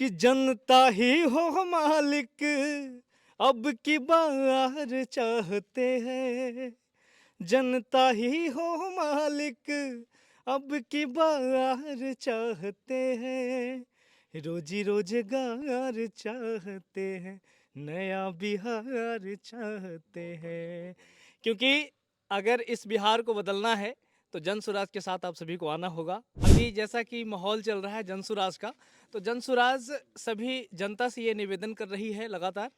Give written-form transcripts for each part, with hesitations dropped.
कि जनता ही हो मालिक अब की बार चाहते हैं। जनता ही हो मालिक अब की बार चाहते हैं। रोजी रोजगार चाहते हैं, नया बिहार चाहते हैं। क्योंकि अगर इस बिहार को बदलना है तो जनसुराज के साथ आप सभी को आना होगा। अभी जैसा कि माहौल चल रहा है जनसुराज का, तो जनसुराज सभी जनता से ये निवेदन कर रही है लगातार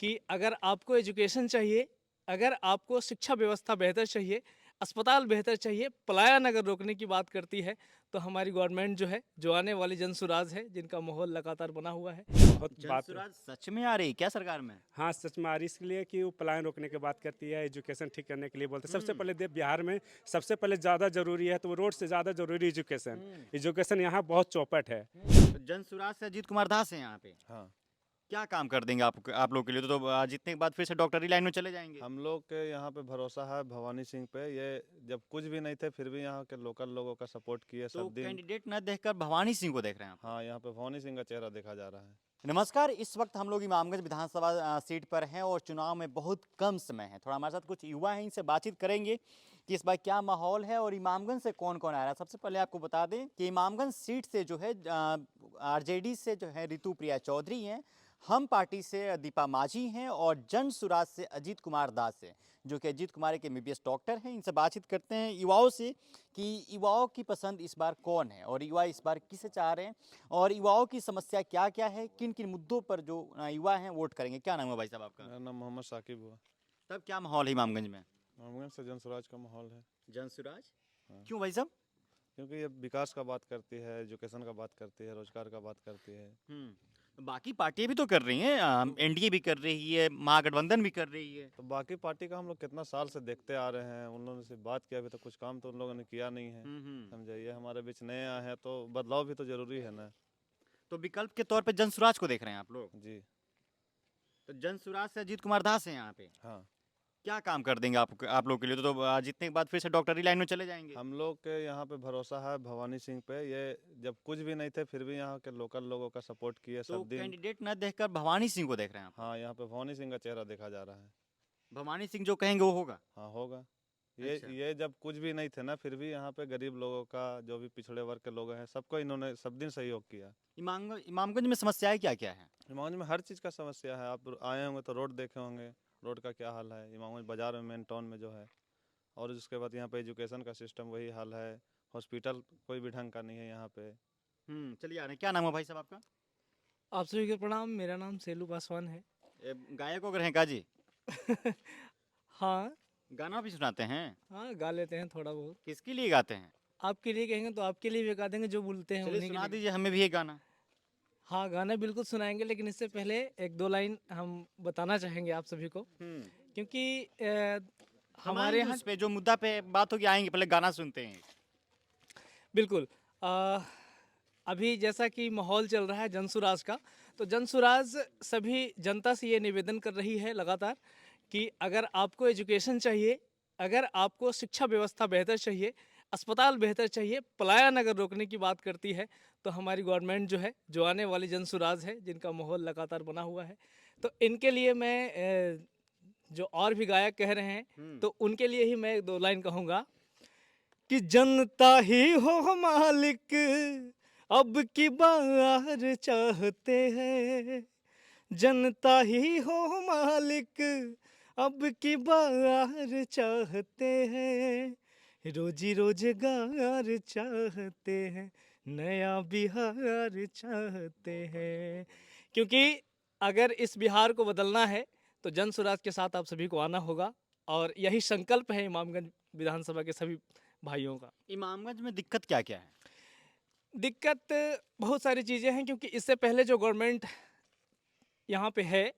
कि अगर आपको एजुकेशन चाहिए, अगर आपको शिक्षा व्यवस्था बेहतर चाहिए, अस्पताल बेहतर चाहिए, पलायन अगर रोकने की बात करती है, तो हमारी गवर्नमेंट जो है, जो आने वाली जनसुराज है, जिनका माहौल लगातार बना हुआ है। बहुत बात जनसुराज सच में आ रही है क्या सरकार में? हाँ, सच में आ रही इसलिए कि वो पलायन रोकने की बात करती है, एजुकेशन ठीक करने के लिए बोलते हैं। सबसे पहले बिहार में सबसे पहले ज़्यादा ज़रूरी है तो वो रोड से ज़्यादा ज़रूरी एजुकेशन। एजुकेशन यहाँ बहुत चौपट है। तो जनसुराज से अजीत कुमार दास है यहाँ पे। हाँ, क्या काम कर देंगे आप लोग के लिए? तो जीतने के बाद फिर से डॉक्टरी लाइन में चले जाएंगे? हम लोग के यहाँ पे भरोसा है भवानी सिंह पे। ये जब कुछ भी नहीं थे फिर भी यहाँ के लोकल लोगों का सपोर्ट किए तो सब दिन। कैंडिडेट न देखकर भवानी सिंह को देख रहे हैं आप? हाँ, यहाँ पे भवानी सिंह का चेहरा देखा जा रहा है। नमस्कार, इस वक्त हम लोग इमामगंज विधानसभा सीट पर हैं और चुनाव में बहुत कम समय है। थोड़ा हमारे साथ कुछ युवा हैं, इनसे बातचीत करेंगे कि इस बार क्या माहौल है और इमामगंज से कौन कौन आ रहा है। सबसे पहले आपको बता दें कि इमामगंज सीट से जो है आरजेडी से जो है रितु प्रिया चौधरी हैं, हम पार्टी से दीपा माझी हैं और जनसुराज से अजीत कुमार दास हैं, जो कि अजीत कुमार एक MBBS डॉक्टर हैं। इनसे बातचीत करते हैं युवाओं से कि युवाओं की पसंद इस बार कौन है और युवा इस बार किसे चाह रहे हैं और युवाओं की समस्या क्या क्या है, किन किन मुद्दों पर जो युवा हैं वोट करेंगे। क्या नाम है भाई साहब आपका? मेरा नाम मोहम्मद साकिब हुआ। तब क्या माहौल है इमामगंज में? मोहम्मद से जनसुराज का माहौल है। जनसुराज हाँ। क्यों भाई साहब? क्योंकि ये विकास का बात करती है, एजुकेशन का बात करती है, रोजगार का बात करती है। बाकी पार्टियां भी तो कर रही हैं, एनडीए भी कर रही है, महागठबंधन भी कर रही है। तो बाकी पार्टी का हम लोग कितना साल से देखते आ रहे हैं, उन लोगों से बात किया, अभी तो कुछ काम तो उन लोगों ने किया नहीं है। समझाइए, हमारे बीच नए आए हैं तो बदलाव भी तो जरूरी है ना। तो विकल्प के तौर पे जनसुराज को देख रहे हैं आप लोग? जी। तो जनसुराज से अजीत कुमार दास है यहाँ पे। हाँ, क्या काम कर देंगे आप लोग के लिए? तो जीतने के बाद फिर से डॉक्टरी लाइन में चले जाएंगे? हम लोग के यहाँ पे भरोसा है भवानी सिंह पे। ये जब कुछ भी नहीं थे फिर भी यहाँ के लोकल लोगों का सपोर्ट किए तो सब दिन। कैंडिडेट न देखकर भवानी सिंह को देख रहे हैं आप? हाँ, यहाँ पे भवानी सिंह का चेहरा देखा जा रहा है। भवानी सिंह जो कहेंगे वो होगा? हाँ, होगा। ये अच्छा। ये जब कुछ भी नहीं थे ना फिर भी यहाँ पे गरीब लोगों का, जो भी पिछड़े वर्ग के लोग हैं, सबको इन्होंने सब दिन सहयोग किया। इमामगंज में समस्याएं क्या क्या है? इमामगंज में हर चीज़ का समस्या है। आप आए होंगे तो रोड देखे होंगे, रोड का क्या हाल है इमामगंज बाजार में, मेन टाउन में जो है। और उसके बाद यहाँ पे एजुकेशन का सिस्टम वही हाल है। हॉस्पिटल कोई भी ढंग का नहीं है यहाँ पे। चलिए आ रहे हैं। क्या नाम है भाई साहब आपका? आप सभी को प्रणाम, मेरा नाम सेलू पासवान है। गायक वगैरह हैं काजी? हाँ गाना भी सुनाते हैं? हाँ, गा लेते हैं थोड़ा बहुत। किसके लिए गाते हैं? आपके लिए कहेंगे तो आपके लिए भी गा देंगे, जो बोलते हैं चलिए उन्हीं के सुना लिए। दीजिए हमें भी एक गाना। हाँ, गाना बिल्कुल सुनाएंगे, लेकिन इससे पहले एक दो लाइन हम बताना चाहेंगे आप सभी को, क्योंकि हमारे यहाँ उस पे जो मुद्दा पे बात होगी आएंगे, पहले गाना सुनते हैं। बिल्कुल अभी जैसा कि माहौल चल रहा है जनसुराज का, तो जनसुराज सभी जनता से ये निवेदन कर रही है लगातार कि अगर आपको एजुकेशन चाहिए, अगर आपको शिक्षा व्यवस्था बेहतर चाहिए, अस्पताल बेहतर चाहिए, पलायन अगर रोकने की बात करती है, तो हमारी गवर्नमेंट जो है, जो आने वाली जनसुराज है, जिनका माहौल लगातार बना हुआ है, तो इनके लिए मैं जो और भी गायक कह रहे हैं तो उनके लिए ही मैं एक दो लाइन कहूँगा कि जनता ही हो मालिक अब की बार चाहते हैं। जनता ही हो मालिक अब की बार चाहते हैं। रोजी रोजगार चाहते हैं, नया बिहार चाहते हैं। क्योंकि अगर इस बिहार को बदलना है तो जनसुराज के साथ आप सभी को आना होगा, और यही संकल्प है इमामगंज विधानसभा के सभी भाइयों का। इमामगंज में दिक्कत क्या क्या है? दिक्कत बहुत सारी चीज़ें हैं, क्योंकि इससे पहले जो गवर्नमेंट यहाँ पे है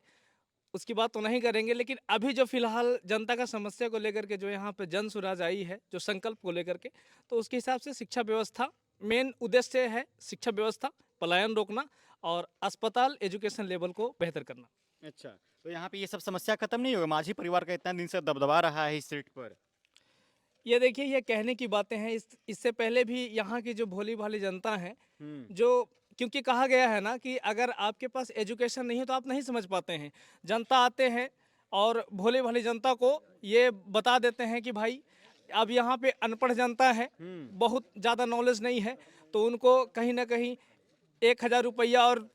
उसकी बात तो नहीं करेंगे, लेकिन अभी जो फिलहाल जनता का समस्या को लेकर के जो यहाँ पे जनसुराज आई है, जो संकल्प को लेकर के, तो उसके हिसाब से शिक्षा व्यवस्था मेन उद्देश्य है। शिक्षा व्यवस्था, पलायन रोकना और अस्पताल एजुकेशन लेवल को बेहतर करना। अच्छा, तो यहाँ पे ये सब समस्या खत्म नहीं होगा? माझी परिवार का इतना दिन से दबदबा रहा है इस सीट पर। ये देखिए, ये कहने की बातें हैं। इससे पहले भी यहाँ की जो भोली भाली जनता है, जो क्योंकि कहा गया है ना कि अगर आपके पास एजुकेशन नहीं है तो आप नहीं समझ पाते हैं। जनता आते हैं और भोले भाली जनता को ये बता देते हैं कि भाई अब यहाँ पे अनपढ़ जनता है, बहुत ज़्यादा नॉलेज नहीं है, तो उनको कहीं ना कहीं 1,000 रुपया और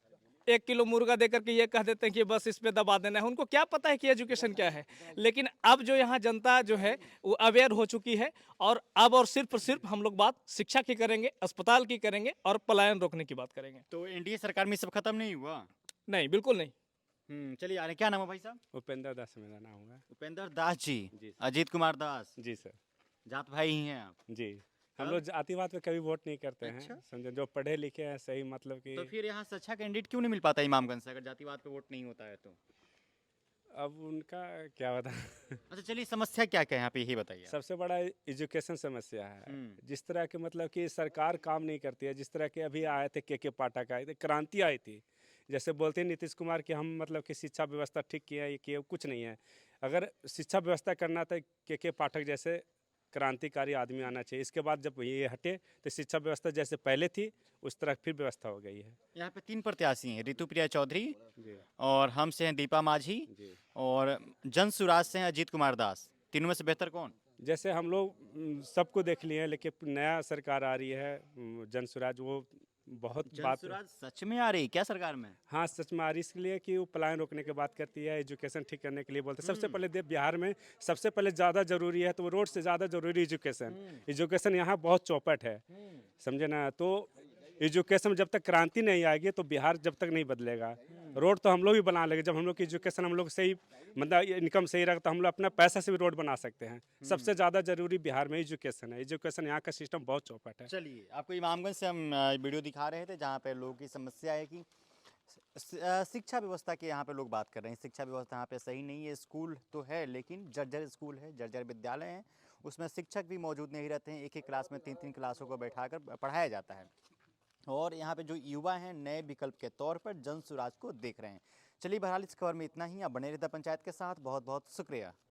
1 किलो मुर्गा देकर के ये कह देते हैं कि बस इस पे दबा देना है। उनको क्या पता है कि एजुकेशन क्या है। लेकिन अब जो यहाँ जनता जो है वो अवेयर हो चुकी है, और अब और सिर्फ हम लोग बात शिक्षा की करेंगे, अस्पताल की करेंगे और पलायन रोकने की बात करेंगे। तो एनडीए सरकार में ये सब खत्म नहीं हुआ? नहीं, बिल्कुल नहीं। चलिए आ रहे, क्या नाम है भाई साहब? उपेंद्र दास मेरा नाम होगा। उपेंद्र दास जी। जी अजीत कुमार दास, जी सर। जात भाई ही हैं आप? जी, हम लोग जातिवाद पे कभी वोट नहीं करते अच्छा। हैं, समझे, जो पढ़े लिखे हैं सही, मतलब कि तो फिर यहाँ से अच्छा कैंडिडेट क्यों नहीं मिल पाता इमामगंज से, अगर जातिवाद पे वोट नहीं होता है तो? अब उनका क्या बता। अच्छा चलिए, समस्या क्या क्या है यहाँ पे, यही बताइए आप। सबसे बड़ा एजुकेशन समस्या है। हम्म। जिस तरह के मतलब कि सरकार काम नहीं करती है, जिस तरह के अभी आए थे के पाठक आए थे, क्रांति आई थी, जैसे बोलते हैं नीतीश कुमार कि हम मतलब कि शिक्षा व्यवस्था ठीक किया है, ये किया, कुछ नहीं है। अगर शिक्षा व्यवस्था करना था, के पाठक जैसे क्रांतिकारी आदमी आना चाहिए। इसके बाद जब ये हटे तो शिक्षा व्यवस्था जैसे पहले थी उस तरह फिर व्यवस्था हो गई है। यहाँ पे 3 प्रत्याशी हैं, ऋतुप्रिया चौधरी, जी और हम से हैं दीपा माझी, जी। और जन सुराज से हैं अजीत कुमार दास। तीनों में से बेहतर कौन? जैसे हम लोग सबको देख लिए हैं, लेकिन नया सरकार आ रही है, जन स्वराज, वो बहुत जन बात। सुराज सच में आ रही क्या सरकार में? हाँ, सच में आ रही, इसलिए कि वो पलायन रोकने की बात करती है, एजुकेशन ठीक करने के लिए बोलते हैं। सबसे पहले बिहार में सबसे पहले ज़्यादा ज़रूरी है तो वो रोड से ज़्यादा ज़रूरी एजुकेशन। एजुकेशन यहाँ बहुत चौपट है, समझे ना। तो एजुकेशन जब तक क्रांति नहीं आएगी तो बिहार जब तक नहीं बदलेगा। रोड तो हम लोग भी बना लेंगे, जब हम लोग की एजुकेशन हम लोग सही, मतलब इनकम सही रखता तो हम लोग अपना पैसा से भी रोड बना सकते हैं। सबसे ज़्यादा ज़रूरी बिहार में एजुकेशन है। एजुकेशन यहाँ का सिस्टम बहुत चौपट है। चलिए, आपको इमामगंज से हम वीडियो दिखा रहे थे जहाँ पे लोगों की समस्या है कि शिक्षा व्यवस्था की यहाँ पे लोग बात कर रहे हैं। शिक्षा व्यवस्था यहाँ पे सही नहीं है। स्कूल तो है लेकिन जर्जर स्कूल है, जर्जर विद्यालय हैं, उसमें शिक्षक भी मौजूद नहीं रहते हैं। एक एक क्लास में 3-3 क्लासों को बैठाकर पढ़ाया जाता है। और यहाँ पे जो युवा हैं नए विकल्प के तौर पर जन सुराज को देख रहे हैं। चलिए बहरहाल इस खबर में इतना ही। आप बने रहता पंचायत के साथ। बहुत बहुत शुक्रिया।